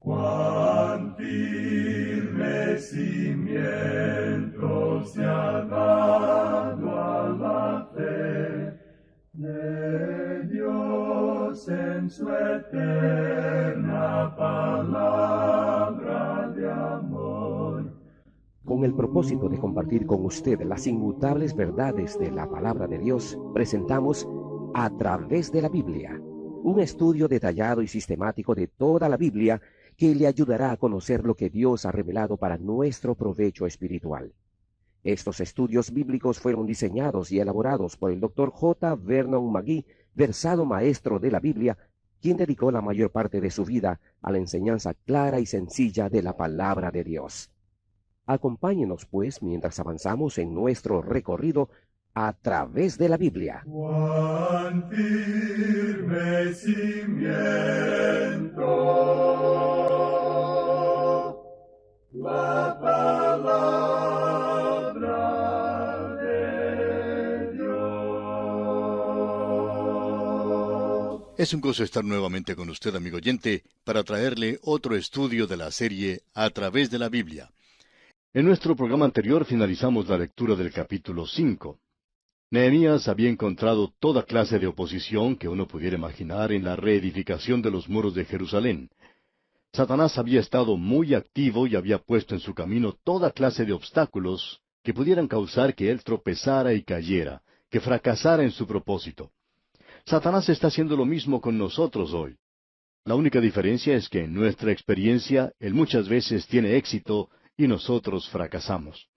Cuán firme cimiento se ha dado a la fe de Dios en su eterna palabra de amor. Con el propósito de compartir con usted las inmutables verdades de la palabra de Dios, presentamos A través de la Biblia, un estudio detallado y sistemático de toda la Biblia que le ayudará a conocer lo que Dios ha revelado para nuestro provecho espiritual. Estos estudios bíblicos fueron diseñados y elaborados por el Dr. J. Vernon McGee, versado maestro de la Biblia, quien dedicó la mayor parte de su vida a la enseñanza clara y sencilla de la palabra de Dios. Acompáñenos, pues, mientras avanzamos en nuestro recorrido a través de la Biblia. Cuán firme cimiento la palabra de Dios. Es un gozo estar nuevamente con usted, amigo oyente, para traerle otro estudio de la serie A través de la Biblia. En nuestro programa anterior finalizamos la lectura del capítulo 5. Nehemías había encontrado toda clase de oposición que uno pudiera imaginar en la reedificación de los muros de Jerusalén. Satanás había estado muy activo y había puesto en su camino toda clase de obstáculos que pudieran causar que él tropezara y cayera, que fracasara en su propósito. Satanás está haciendo lo mismo con nosotros hoy. La única diferencia es que en nuestra experiencia él muchas veces tiene éxito y nosotros fracasamos.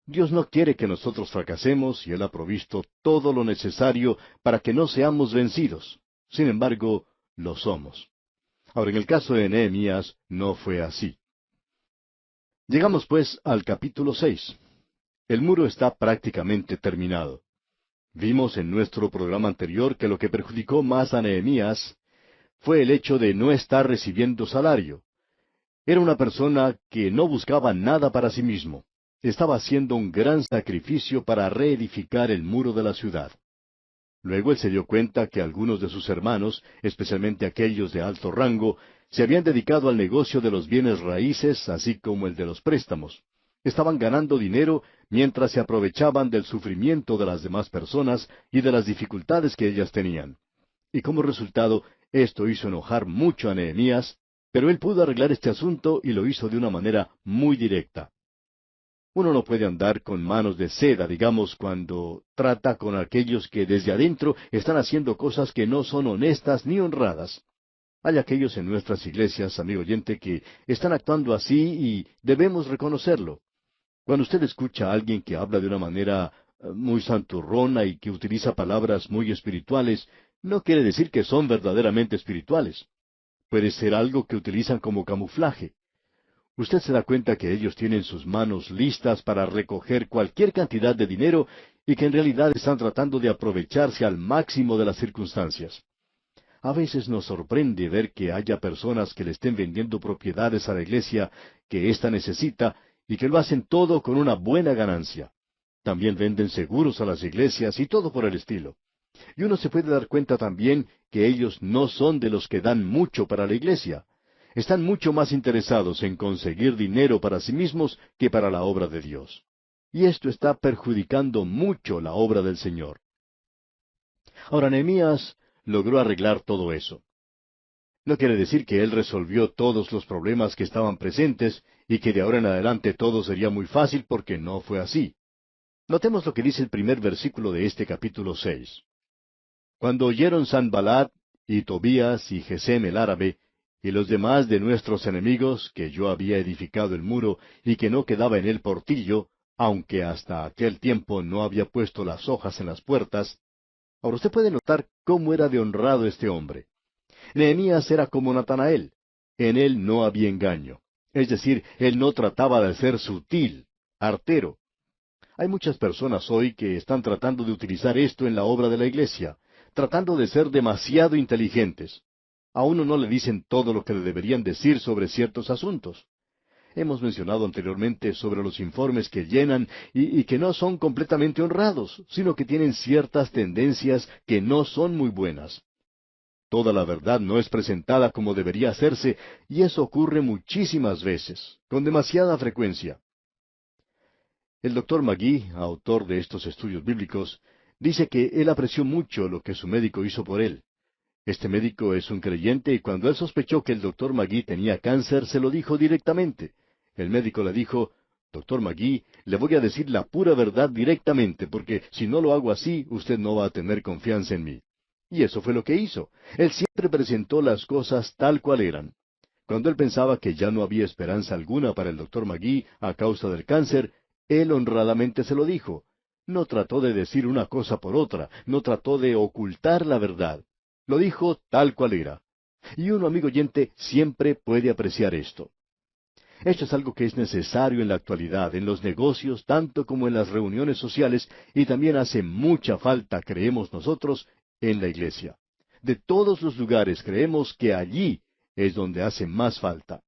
Dios no quiere que nosotros fracasemos y Él ha provisto todo lo necesario para que no seamos vencidos. Sin embargo, lo somos. Ahora, en el caso de Nehemías, no fue así. Llegamos pues al capítulo 6. El muro está prácticamente terminado. Vimos en nuestro programa anterior que lo que perjudicó más a Nehemías fue el hecho de no estar recibiendo salario. Era una persona que no buscaba nada para sí mismo. Estaba haciendo un gran sacrificio para reedificar el muro de la ciudad. Luego él se dio cuenta que algunos de sus hermanos, especialmente aquellos de alto rango, se habían dedicado al negocio de los bienes raíces, así como el de los préstamos. Estaban ganando dinero mientras se aprovechaban del sufrimiento de las demás personas y de las dificultades que ellas tenían. Y como resultado, esto hizo enojar mucho a Nehemías, pero él pudo arreglar este asunto y lo hizo de una manera muy directa. Uno no puede andar con manos de seda, digamos, cuando trata con aquellos que desde adentro están haciendo cosas que no son honestas ni honradas. Hay aquellos en nuestras iglesias, amigo oyente, que están actuando así y debemos reconocerlo. Cuando usted escucha a alguien que habla de una manera muy santurrona y que utiliza palabras muy espirituales, no quiere decir que son verdaderamente espirituales. Puede ser algo que utilizan como camuflaje. Usted se da cuenta que ellos tienen sus manos listas para recoger cualquier cantidad de dinero y que en realidad están tratando de aprovecharse al máximo de las circunstancias. A veces nos sorprende ver que haya personas que le estén vendiendo propiedades a la iglesia que ésta necesita y que lo hacen todo con una buena ganancia. También venden seguros a las iglesias y todo por el estilo. Y uno se puede dar cuenta también que ellos no son de los que dan mucho para la iglesia. Están mucho más interesados en conseguir dinero para sí mismos que para la obra de Dios. Y esto está perjudicando mucho la obra del Señor. Ahora, Nehemías logró arreglar todo eso. No quiere decir que él resolvió todos los problemas que estaban presentes y que de ahora en adelante todo sería muy fácil, porque no fue así. Notemos lo que dice el primer versículo de este capítulo 6. Cuando oyeron Sanballat y Tobías y Gesem el árabe y los demás de nuestros enemigos que yo había edificado el muro y que no quedaba en él portillo, aunque hasta aquel tiempo no había puesto las hojas en las puertas. Ahora usted puede notar cómo era de honrado este hombre. Nehemías era como Natanael. En él no había engaño. Es decir, él no trataba de ser sutil, artero. Hay muchas personas hoy que están tratando de utilizar esto en la obra de la iglesia, tratando de ser demasiado inteligentes. A uno no le dicen todo lo que le deberían decir sobre ciertos asuntos. Hemos mencionado anteriormente sobre los informes que llenan y que no son completamente honrados, sino que tienen ciertas tendencias que no son muy buenas. toda la verdad no es presentada como debería hacerse, y eso ocurre muchísimas veces, con demasiada frecuencia. El doctor Magee, autor de estos estudios bíblicos, dice que él apreció mucho lo que su médico hizo por él. Este médico es un creyente y cuando él sospechó que el doctor Magee tenía cáncer, se lo dijo directamente. El médico le dijo, Doctor Magee, le voy a decir la pura verdad directamente, porque si no lo hago así, usted no va a tener confianza en mí. Y eso fue lo que hizo. Él siempre presentó las cosas tal cual eran. Cuando él pensaba que ya no había esperanza alguna para el doctor Magee a causa del cáncer, él honradamente se lo dijo. No trató de decir una cosa por otra, no trató de ocultar la verdad. Lo dijo tal cual era. Y uno, amigo oyente, siempre puede apreciar esto. Esto es algo que es necesario en la actualidad, en los negocios, tanto como en las reuniones sociales, y también hace mucha falta, creemos nosotros, en la iglesia. De todos los lugares creemos que allí es donde hace más falta.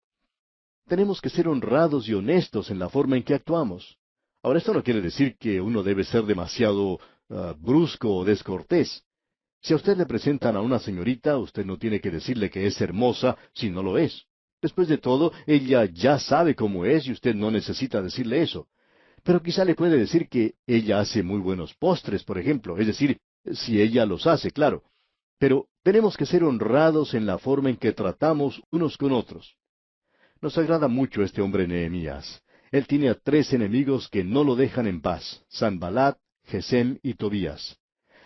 Tenemos que ser honrados y honestos en la forma en que actuamos. Ahora, esto no quiere decir que uno debe ser demasiado brusco o descortés. Si a usted le presentan a una señorita, usted no tiene que decirle que es hermosa si no lo es. Después de todo, ella ya sabe cómo es y usted no necesita decirle eso. Pero quizá le puede decir que ella hace muy buenos postres, por ejemplo, es decir, si ella los hace, claro. Pero tenemos que ser honrados en la forma en que tratamos unos con otros. Nos agrada mucho este hombre Nehemías. Él tiene a 3 enemigos que no lo dejan en paz: Sanballat, Gesem y Tobías.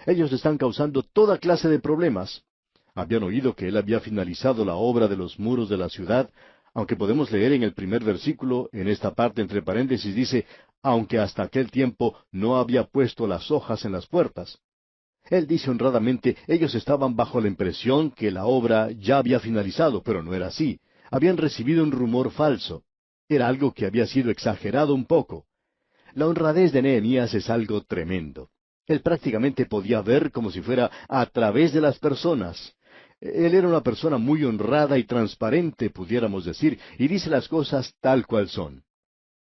Ellos le están causando toda clase de problemas. Habían oído que él había finalizado la obra de los muros de la ciudad, aunque podemos leer en el primer versículo, en esta parte entre paréntesis, dice, aunque hasta aquel tiempo no había puesto las hojas en las puertas. Él dice honradamente, ellos estaban bajo la impresión que la obra ya había finalizado, pero no era así. Habían recibido un rumor falso. Era algo que había sido exagerado un poco. La honradez de Nehemías es algo tremendo. Él prácticamente podía ver como si fuera a través de las personas. Él era una persona muy honrada y transparente, pudiéramos decir, y dice las cosas tal cual son.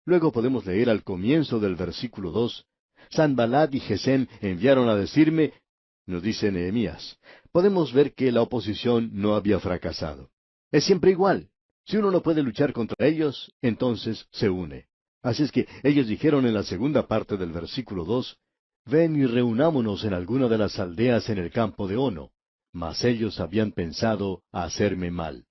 Luego podemos leer al comienzo del versículo 2, Sanballat y Gesem enviaron a decirme, nos dice Nehemías. Podemos ver que la oposición no había fracasado. Es siempre igual. Si uno no puede luchar contra ellos, entonces se une. Así es que ellos dijeron en la segunda parte del versículo 2, ven y reunámonos en alguna de las aldeas en el campo de Ono. Mas ellos habían pensado hacerme mal.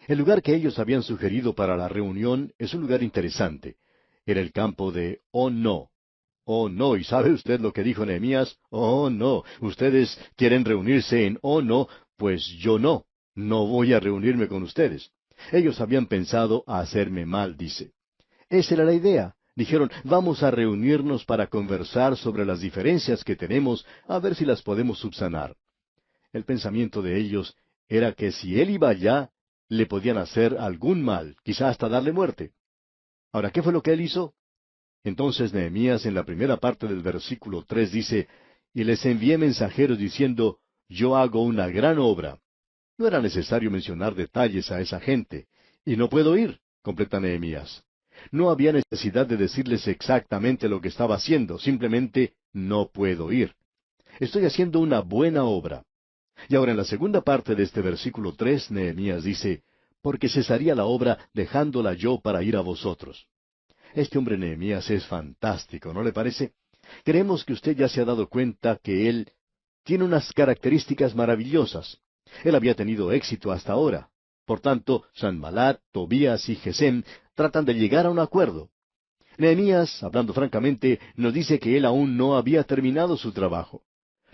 El lugar que ellos habían sugerido para la reunión es un lugar interesante. Era el campo de Ono. Oh, no, ¿y sabe usted lo que dijo Nehemías? Oh, no, ustedes quieren reunirse en Ono, pues yo no. No voy a reunirme con ustedes. Ellos habían pensado hacerme mal, dice. Esa era la idea. Dijeron, vamos a reunirnos para conversar sobre las diferencias que tenemos, a ver si las podemos subsanar. El pensamiento de ellos era que si él iba allá, le podían hacer algún mal, quizá hasta darle muerte. Ahora, ¿qué fue lo que él hizo? Entonces Nehemías en la primera parte del versículo 3 dice, y les envié mensajeros diciendo, yo hago una gran obra. No era necesario mencionar detalles a esa gente. Y no puedo ir, completa Nehemías. No había necesidad de decirles exactamente lo que estaba haciendo, simplemente no puedo ir. Estoy haciendo una buena obra. Y ahora en la segunda parte de este versículo 3, Nehemías dice, porque cesaría la obra dejándola yo para ir a vosotros. Este hombre Nehemías es fantástico, ¿no le parece? Creemos que usted ya se ha dado cuenta que él tiene unas características maravillosas. Él había tenido éxito hasta ahora. Por tanto, Sanballat, Tobías y Gesem tratan de llegar a un acuerdo. Nehemías, hablando francamente, nos dice que él aún no había terminado su trabajo.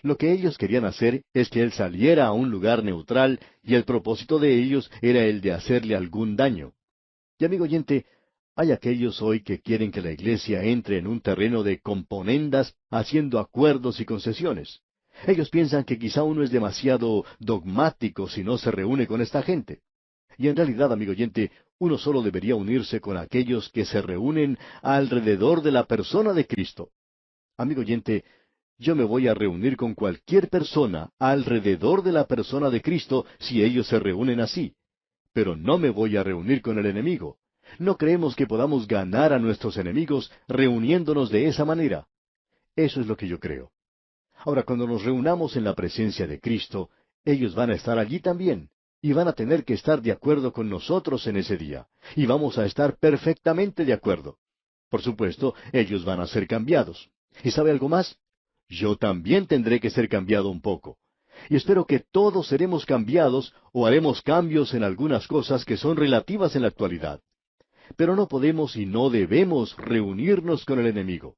Lo que ellos querían hacer es que él saliera a un lugar neutral y el propósito de ellos era el de hacerle algún daño. Y amigo oyente, hay aquellos hoy que quieren que la iglesia entre en un terreno de componendas haciendo acuerdos y concesiones. Ellos piensan que quizá uno es demasiado dogmático si no se reúne con esta gente. Y en realidad, amigo oyente, uno solo debería unirse con aquellos que se reúnen alrededor de la persona de Cristo. Amigo oyente, yo me voy a reunir con cualquier persona alrededor de la persona de Cristo si ellos se reúnen así. Pero no me voy a reunir con el enemigo. No creemos que podamos ganar a nuestros enemigos reuniéndonos de esa manera. Eso es lo que yo creo. Ahora, cuando nos reunamos en la presencia de Cristo, Ellos van a estar allí también, y van a tener que estar de acuerdo con nosotros en ese día, y vamos a estar perfectamente de acuerdo. Por supuesto, ellos van a ser cambiados. ¿Y sabe algo más? Yo también tendré que ser cambiado un poco. Y espero que todos seremos cambiados o haremos cambios en algunas cosas que son relativas en la actualidad. Pero no podemos y no debemos reunirnos con el enemigo.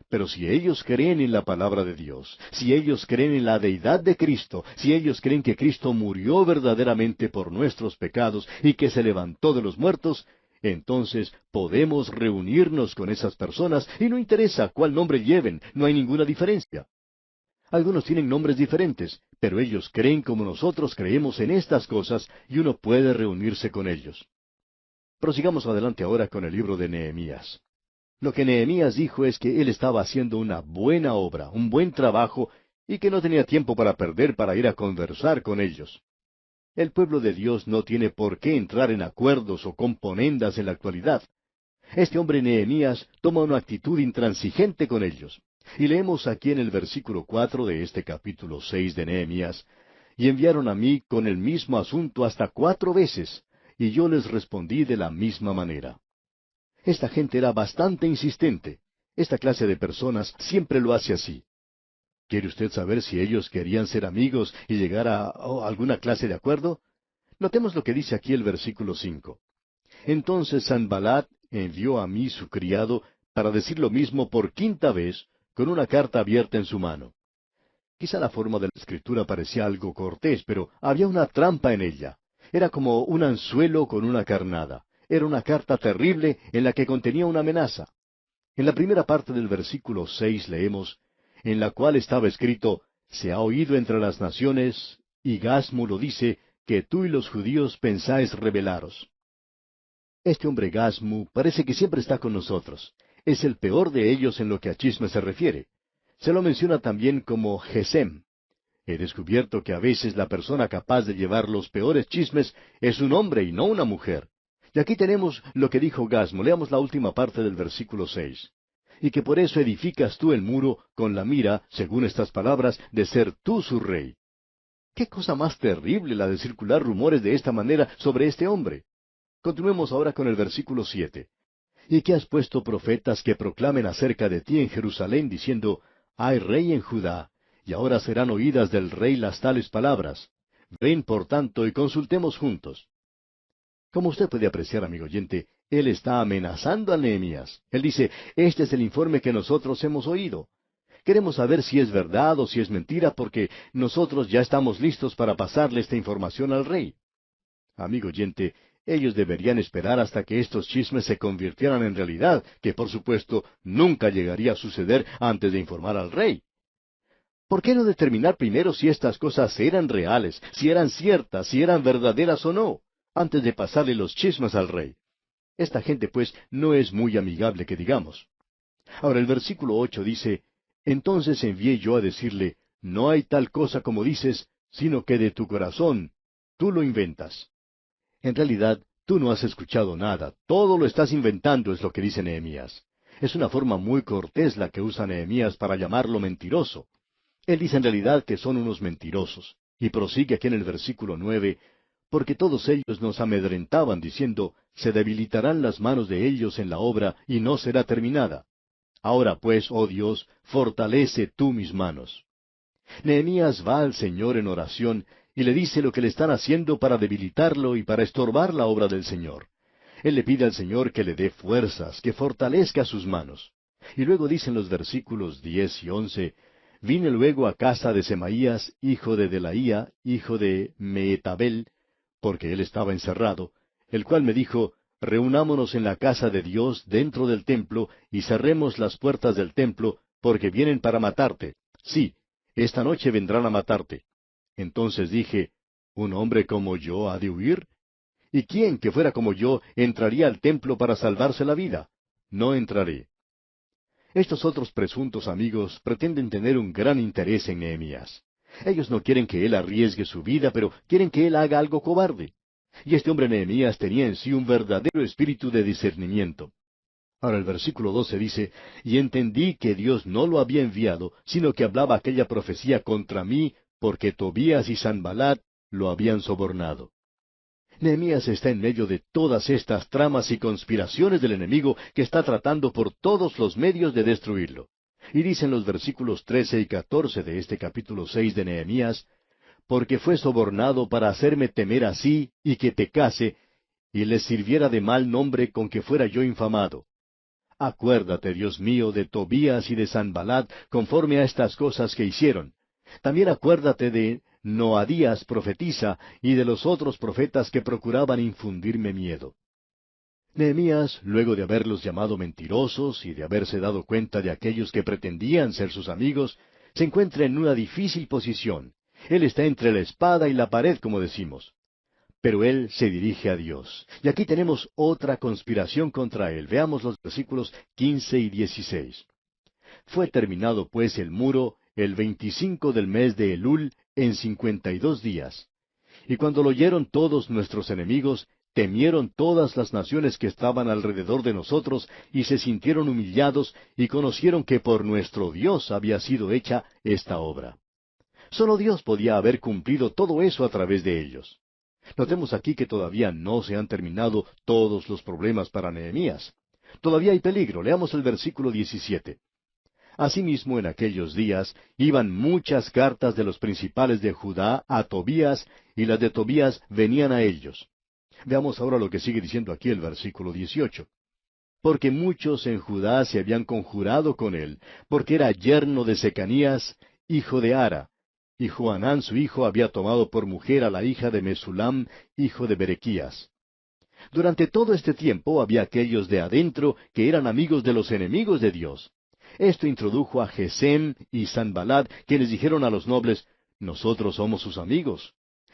Pero si ellos creen en la palabra de Dios, si ellos creen en la deidad de Cristo, si ellos creen que Cristo murió verdaderamente por nuestros pecados y que se levantó de los muertos, entonces podemos reunirnos con esas personas y no interesa cuál nombre lleven, no hay ninguna diferencia. Algunos tienen nombres diferentes, pero ellos creen como nosotros creemos en estas cosas y uno puede reunirse con ellos. Prosigamos adelante ahora con el libro de Nehemías. Lo que Nehemías dijo es que él estaba haciendo una buena obra, un buen trabajo, y que no tenía tiempo para perder para ir a conversar con ellos. El pueblo de Dios no tiene por qué entrar en acuerdos o componendas en la actualidad. Este hombre Nehemías toma una actitud intransigente con ellos. Y leemos aquí en el versículo 4 de este capítulo 6 de Nehemías, y enviaron a mí con el mismo asunto hasta 4 veces, y yo les respondí de la misma manera. Esta gente era bastante insistente. Esta clase de personas siempre lo hace así. ¿Quiere usted saber si ellos querían ser amigos y llegar a alguna clase de acuerdo? Notemos lo que dice aquí el versículo 5. Entonces Sanballat envió a mí su criado para decir lo mismo por 5ª vez, con una carta abierta en su mano. Quizá la forma de la escritura parecía algo cortés, pero había una trampa en ella. Era como un anzuelo con una carnada. Era una carta terrible en la que contenía una amenaza. En la primera parte del versículo 6 leemos, en la cual estaba escrito, se ha oído entre las naciones, y Gasmu lo dice, que tú y los judíos pensáis rebelaros. Este hombre Gasmu parece que siempre está con nosotros. Es el peor de ellos en lo que a chismes se refiere. Se lo menciona también como Gesem. He descubierto que a veces la persona capaz de llevar los peores chismes es un hombre y no una mujer. Y aquí tenemos lo que dijo Gasmu. Leamos la última parte del versículo 6. Y que por eso edificas tú el muro con la mira, según estas palabras, de ser tú su rey. ¿Qué cosa más terrible la de circular rumores de esta manera sobre este hombre? Continuemos ahora con el versículo 7. Y que has puesto profetas que proclamen acerca de ti en Jerusalén, diciendo, hay rey en Judá, y ahora serán oídas del rey las tales palabras. Ven, por tanto, y consultemos juntos. Como usted puede apreciar, amigo oyente, él está amenazando a Nehemías. Él dice, este es el informe que nosotros hemos oído. Queremos saber si es verdad o si es mentira, porque nosotros ya estamos listos para pasarle esta información al rey. Amigo oyente, ellos deberían esperar hasta que estos chismes se convirtieran en realidad, que por supuesto nunca llegaría a suceder antes de informar al rey. ¿Por qué no determinar primero si estas cosas eran reales, si eran ciertas, si eran verdaderas o no, antes de pasarle los chismes al rey? Esta gente, pues, no es muy amigable que digamos. Ahora el versículo 8 dice, entonces envié yo a decirle, no hay tal cosa como dices, sino que de tu corazón tú lo inventas. En realidad, tú no has escuchado nada, todo lo estás inventando, es lo que dice Nehemías. Es una forma muy cortés la que usa Nehemías para llamarlo mentiroso. Él dice en realidad que son unos mentirosos. Y prosigue aquí en el versículo 9, porque todos ellos nos amedrentaban diciendo, se debilitarán las manos de ellos en la obra y no será terminada. Ahora pues, oh Dios, fortalece tú mis manos. Nehemías va al Señor en oración y le dice lo que le están haciendo para debilitarlo y para estorbar la obra del Señor. Él le pide al Señor que le dé fuerzas, que fortalezca sus manos. Y luego dicen los versículos 10 y 11, vine luego a casa de Semaías, hijo de Delaía, hijo de Meetabel, porque él estaba encerrado, el cual me dijo, reunámonos en la casa de Dios dentro del templo y cerremos las puertas del templo, porque vienen para matarte. Sí, esta noche vendrán a matarte. Entonces dije, ¿un hombre como yo ha de huir? ¿Y quién que fuera como yo entraría al templo para salvarse la vida? No entraré. Estos otros presuntos amigos pretenden tener un gran interés en Nehemías. Ellos no quieren que él arriesgue su vida, pero quieren que él haga algo cobarde. Y este hombre Nehemías tenía en sí un verdadero espíritu de discernimiento. Ahora el versículo 12 dice, y entendí que Dios no lo había enviado, sino que hablaba aquella profecía contra mí porque Tobías y Sanballat lo habían sobornado. Nehemías está en medio de todas estas tramas y conspiraciones del enemigo que está tratando por todos los medios de destruirlo. Y dicen los versículos 13 y 14 de este capítulo 6 de Nehemías, porque fue sobornado para hacerme temer así y que pecase, y les sirviera de mal nombre con que fuera yo infamado. Acuérdate, Dios mío, de Tobías y de Sanballat, conforme a estas cosas que hicieron. También acuérdate de Noadías profetisa y de los otros profetas que procuraban infundirme miedo. Nehemías, luego de haberlos llamado mentirosos y de haberse dado cuenta de aquellos que pretendían ser sus amigos, se encuentra en una difícil posición. Él está entre la espada y la pared, como decimos. Pero él se dirige a Dios. Y aquí tenemos otra conspiración contra él. Veamos los versículos 15 y 16. Fue terminado pues el muro el 25 del mes de Elul en 52 días. Y cuando lo oyeron todos nuestros enemigos, temieron todas las naciones que estaban alrededor de nosotros, y se sintieron humillados, y conocieron que por nuestro Dios había sido hecha esta obra. Solo Dios podía haber cumplido todo eso a través de ellos. Notemos aquí que todavía no se han terminado todos los problemas para Nehemías. Todavía hay peligro. Leamos el versículo 17. Asimismo, en aquellos días iban muchas cartas de los principales de Judá a Tobías, y las de Tobías venían a ellos. Veamos ahora lo que sigue diciendo aquí el versículo 18. Porque muchos en Judá se habían conjurado con él, porque era yerno de Secanías, hijo de Ara, y Johanán su hijo había tomado por mujer a la hija de Mesulam, hijo de Berequías. Durante todo este tiempo había aquellos de adentro que eran amigos de los enemigos de Dios. Esto introdujo a Gesem y Sanballat, quienes dijeron a los nobles, nosotros somos sus amigos.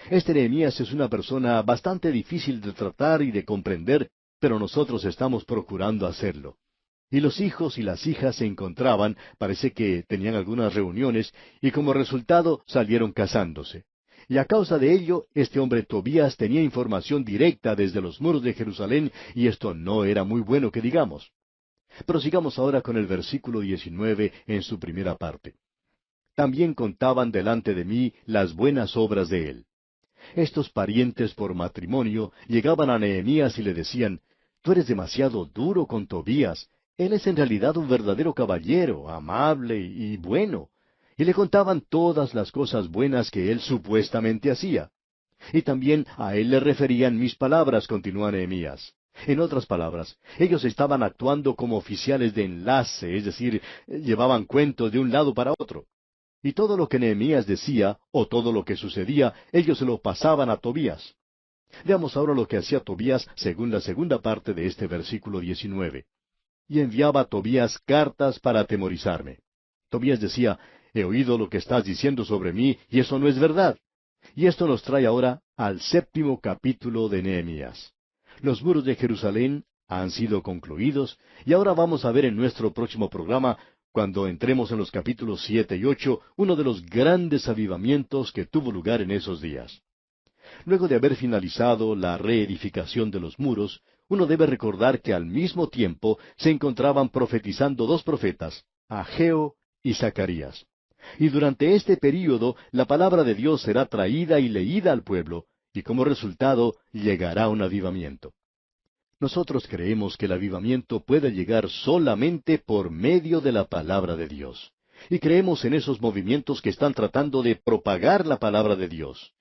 Este Nehemías es una persona bastante difícil de tratar y de comprender, pero nosotros estamos procurando hacerlo. Y los hijos y las hijas se encontraban, parece que tenían algunas reuniones, y como resultado salieron casándose. Y a causa de ello, este hombre Tobías tenía información directa desde los muros de Jerusalén, y esto no era muy bueno que digamos. Prosigamos ahora con el versículo 19 en su primera parte. También contaban delante de mí las buenas obras de él. Estos parientes por matrimonio llegaban a Nehemías y le decían, tú eres demasiado duro con Tobías. Él es en realidad un verdadero caballero, amable y bueno. Y le contaban todas las cosas buenas que él supuestamente hacía. Y también a él le referían mis palabras, continúa Nehemías. En otras palabras, ellos estaban actuando como oficiales de enlace, es decir, llevaban cuentos de un lado para otro. Y todo lo que Nehemías decía, o todo lo que sucedía, ellos se lo pasaban a Tobías. Veamos ahora lo que hacía Tobías según la segunda parte de este versículo 19. Y enviaba a Tobías cartas para atemorizarme. Tobías decía, he oído lo que estás diciendo sobre mí, y eso no es verdad. Y esto nos trae ahora al 7º capítulo de Nehemías. Los muros de Jerusalén han sido concluidos, y ahora vamos a ver en nuestro próximo programa, cuando entremos en los capítulos 7 y 8, uno de los grandes avivamientos que tuvo lugar en esos días. Luego de haber finalizado la reedificación de los muros, uno debe recordar que al mismo tiempo se encontraban profetizando dos profetas, Ageo y Zacarías. Y durante este período la palabra de Dios será traída y leída al pueblo, y como resultado llegará un avivamiento. Nosotros creemos que el avivamiento puede llegar solamente por medio de la palabra de Dios. Y creemos en esos movimientos que están tratando de propagar la palabra de Dios.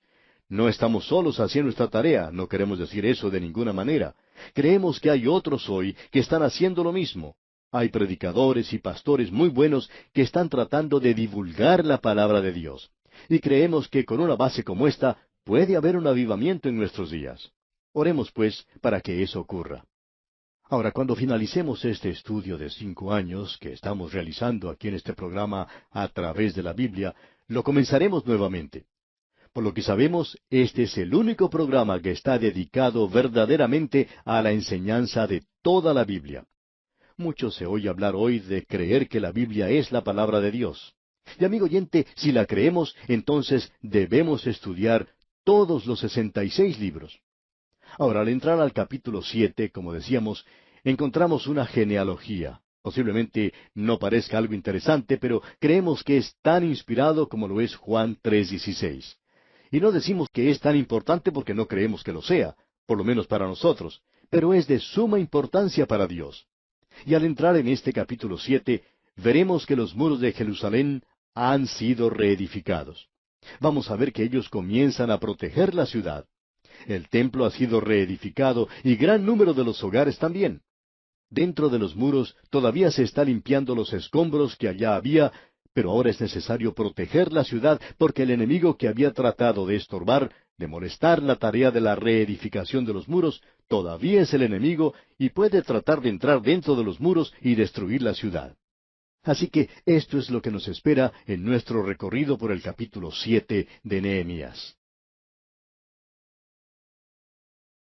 No estamos solos haciendo nuestra tarea, no queremos decir eso de ninguna manera. Creemos que hay otros hoy que están haciendo lo mismo. Hay predicadores y pastores muy buenos que están tratando de divulgar la palabra de Dios. Y creemos que con una base como esta puede haber un avivamiento en nuestros días. Oremos, pues, para que eso ocurra. Ahora, cuando finalicemos este estudio de 5 años que estamos realizando aquí en este programa a través de la Biblia, lo comenzaremos nuevamente. Por lo que sabemos, este es el único programa que está dedicado verdaderamente a la enseñanza de toda la Biblia. Mucho se oye hablar hoy de creer que la Biblia es la palabra de Dios. Y amigo oyente, si la creemos, entonces debemos estudiar todos los 66 libros. Ahora, al entrar al capítulo 7, como decíamos, encontramos una genealogía, Posiblemente no parezca algo interesante, pero creemos que es tan inspirado como lo es Juan 3:16. Y no decimos que es tan importante porque no creemos que lo sea, por lo menos para nosotros, pero es de suma importancia para Dios. Y al entrar en este capítulo 7, veremos que los muros de Jerusalén han sido reedificados. Vamos a ver que ellos comienzan a proteger la ciudad. El templo ha sido reedificado y gran número de los hogares también. Dentro de los muros todavía se está limpiando los escombros que allá había, pero ahora es necesario proteger la ciudad porque el enemigo que había tratado de estorbar, de molestar la tarea de la reedificación de los muros, todavía es el enemigo y puede tratar de entrar dentro de los muros y destruir la ciudad. Así que esto es lo que nos espera en nuestro recorrido por el capítulo 7 de Nehemías.